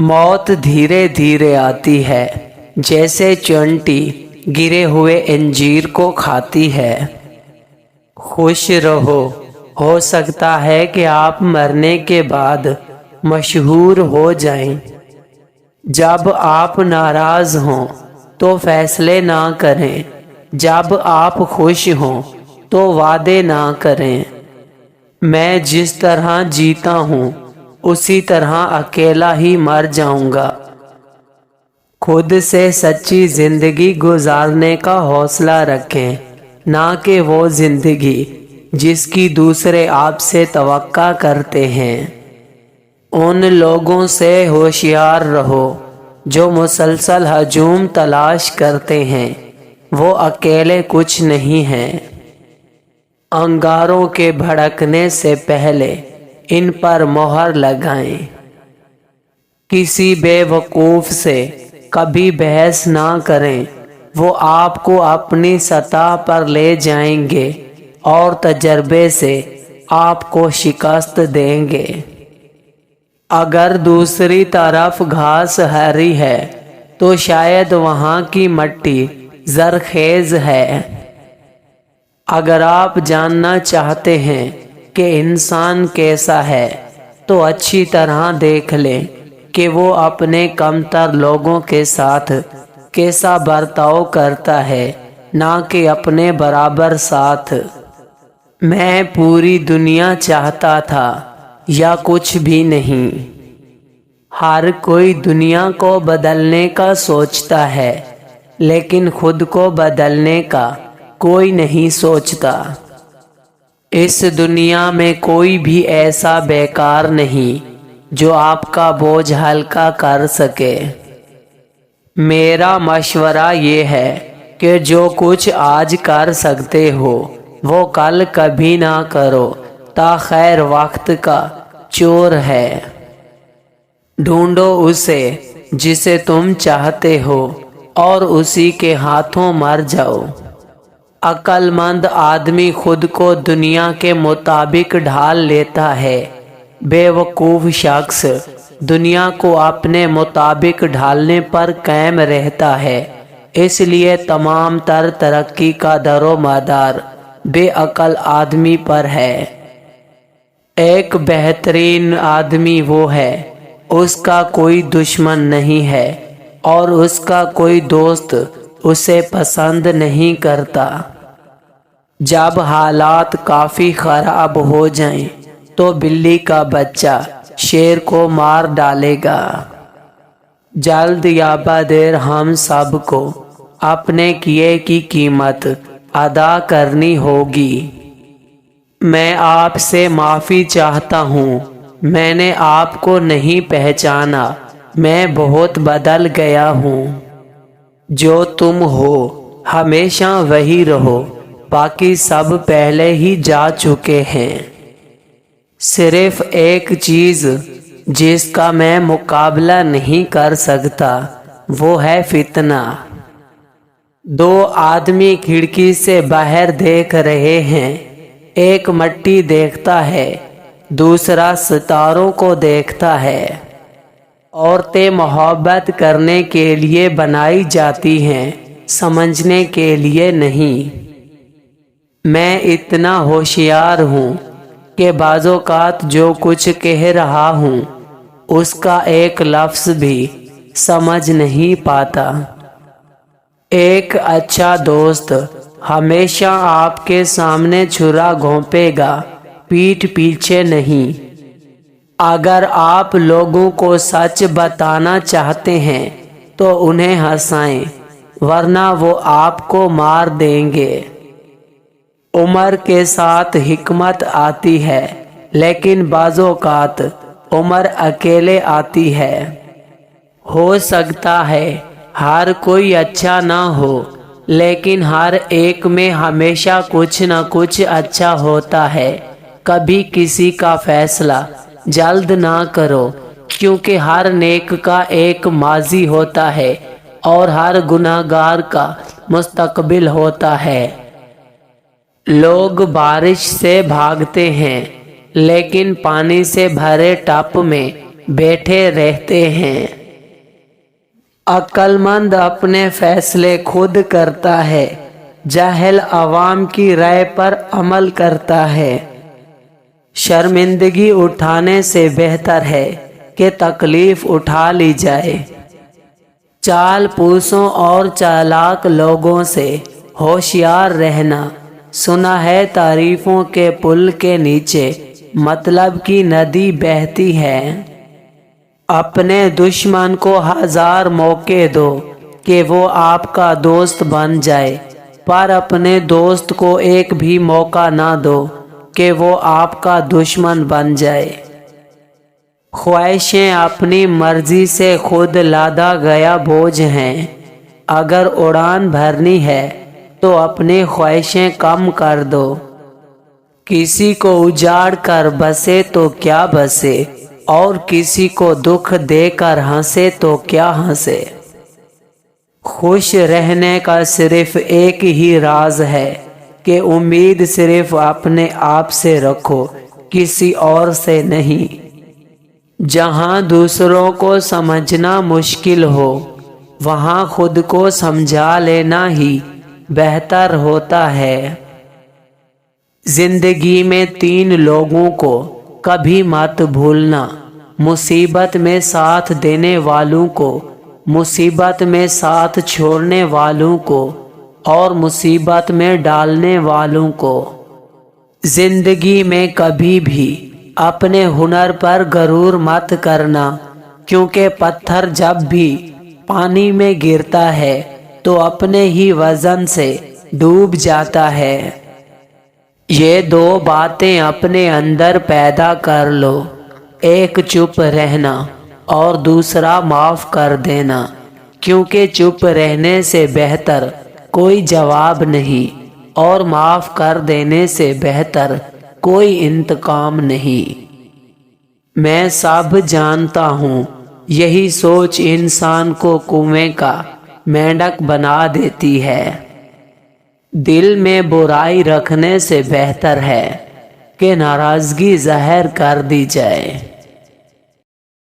मौत धीरे धीरे आती है, जैसे चंटी गिरे हुए अंजीर को खाती है। खुश रहो, हो सकता है कि आप मरने के बाद मशहूर हो जाएं। जब आप नाराज हों तो फैसले ना करें, जब आप खुश हों तो वादे ना करें। मैं जिस तरह जीता हूँ उसी तरह अकेला ही मर जाऊंगा। खुद से सच्ची जिंदगी गुजारने का हौसला रखें, ना कि वो जिंदगी जिसकी दूसरे आपसे तवक्का करते हैं। उन लोगों से होशियार रहो जो मुसलसल हजूम तलाश करते हैं, वो अकेले कुछ नहीं हैं। अंगारों के भड़कने से पहले इन पर मोहर लगाएं। किसी बेवकूफ़ से कभी बहस ना करें, वो आपको अपनी सतह पर ले जाएंगे और तजर्बे से आपको शिकस्त देंगे। अगर दूसरी तरफ घास हरी है तो शायद वहाँ की मिट्टी जरखेज है। अगर आप जानना चाहते हैं कि इंसान कैसा है तो अच्छी तरह देख लें कि वो अपने कमतर लोगों के साथ कैसा बर्ताव करता है, ना कि अपने बराबर साथ। मैं पूरी दुनिया चाहता था या कुछ भी नहीं। हर कोई दुनिया को बदलने का सोचता है, लेकिन खुद को बदलने का कोई नहीं सोचता। इस दुनिया में कोई भी ऐसा बेकार नहीं जो आपका बोझ हल्का कर सके। मेरा मशवरा ये है कि जो कुछ आज कर सकते हो वो कल कभी ना करो, ताखैर वक्त का चोर है। ढूंढो उसे जिसे तुम चाहते हो और उसी के हाथों मर जाओ। अक्लमंद आदमी खुद को दुनिया के मुताबिक ढाल लेता है, बेवकूफ़ शख्स दुनिया को अपने मुताबिक ढालने पर कायम रहता है। इसलिए तमाम तर तरक्की का दरोमदार बेअक्ल आदमी पर है। एक बेहतरीन आदमी वो है, उसका कोई दुश्मन नहीं है और उसका कोई दोस्त उसे पसंद नहीं करता। जब हालात काफ़ी ख़राब हो जाएं, तो बिल्ली का बच्चा शेर को मार डालेगा। जल्द या बदेर हम सबको अपने किए की कीमत अदा करनी होगी। मैं आपसे माफ़ी चाहता हूँ, मैंने आपको नहीं पहचाना, मैं बहुत बदल गया हूँ। जो तुम हो हमेशा वही रहो, बाकी सब पहले ही जा चुके हैं। सिर्फ एक चीज़ जिसका मैं मुकाबला नहीं कर सकता वो है फितना। दो आदमी खिड़की से बाहर देख रहे हैं, एक मिट्टी देखता है, दूसरा सितारों को देखता है। औरतें मोहब्बत करने के लिए बनाई जाती हैं, समझने के लिए नहीं। मैं इतना होशियार हूँ कि बाज़ोकात जो कुछ कह रहा हूँ उसका एक लफ्ज़ भी समझ नहीं पाता। एक अच्छा दोस्त हमेशा आपके सामने छुरा घोंपेगा, पीठ पीछे नहीं। अगर आप लोगों को सच बताना चाहते हैं तो उन्हें हंसाएं, वरना वो आपको मार देंगे। उम्र के साथ हिकमत आती है, लेकिन बाज़ोकात उम्र अकेले आती है। हो सकता है हर कोई अच्छा ना हो, लेकिन हर एक में हमेशा कुछ न कुछ अच्छा होता है। कभी किसी का फैसला जल्द ना करो, क्योंकि हर नेक का एक माजी होता है और हर गुनाहगार का मुस्तकबिल होता है। लोग बारिश से भागते हैं, लेकिन पानी से भरे टब में बैठे रहते हैं। अक्लमंद अपने फैसले खुद करता है, जाहिल अवाम की राय पर अमल करता है। शर्मिंदगी उठाने से बेहतर है कि तकलीफ उठा ली जाए। चाल पूसों और चालाक लोगों से होशियार रहना। सुना है तारीफों के पुल के नीचे मतलब की नदी बहती है। अपने दुश्मन को 1000 मौके दो कि वो आपका दोस्त बन जाए, पर अपने दोस्त को एक भी मौका ना दो कि वो आपका दुश्मन बन जाए। ख्वाहिशें अपनी मर्जी से खुद लादा गया बोझ हैं। अगर उड़ान भरनी है तो अपनी ख्वाहिशें कम कर दो। किसी को उजाड़ कर बसे तो क्या बसे, और किसी को दुख देकर हंसे तो क्या हंसे। खुश रहने का सिर्फ एक ही राज है कि उम्मीद सिर्फ अपने आप से रखो, किसी और से नहीं। जहाँ दूसरों को समझना मुश्किल हो, वहाँ खुद को समझा लेना ही बेहतर होता है। जिंदगी में 3 लोगों को कभी मत भूलना, मुसीबत में साथ देने वालों को, मुसीबत में साथ छोड़ने वालों को, और मुसीबत में डालने वालों को। जिंदगी में कभी भी अपने हुनर पर गरूर मत करना, क्योंकि पत्थर जब भी पानी में गिरता है तो अपने ही वजन से डूब जाता है। ये 2 बातें अपने अंदर पैदा कर लो, एक चुप रहना और दूसरा माफ कर देना, क्योंकि चुप रहने से बेहतर कोई जवाब नहीं, और माफ कर देने से बेहतर कोई इंतकाम नहीं। मैं सब जानता हूँ, यही सोच इंसान को कुएं का मेंढक बना देती है। दिल में बुराई रखने से बेहतर है कि नाराजगी ज़ाहिर कर दी जाए।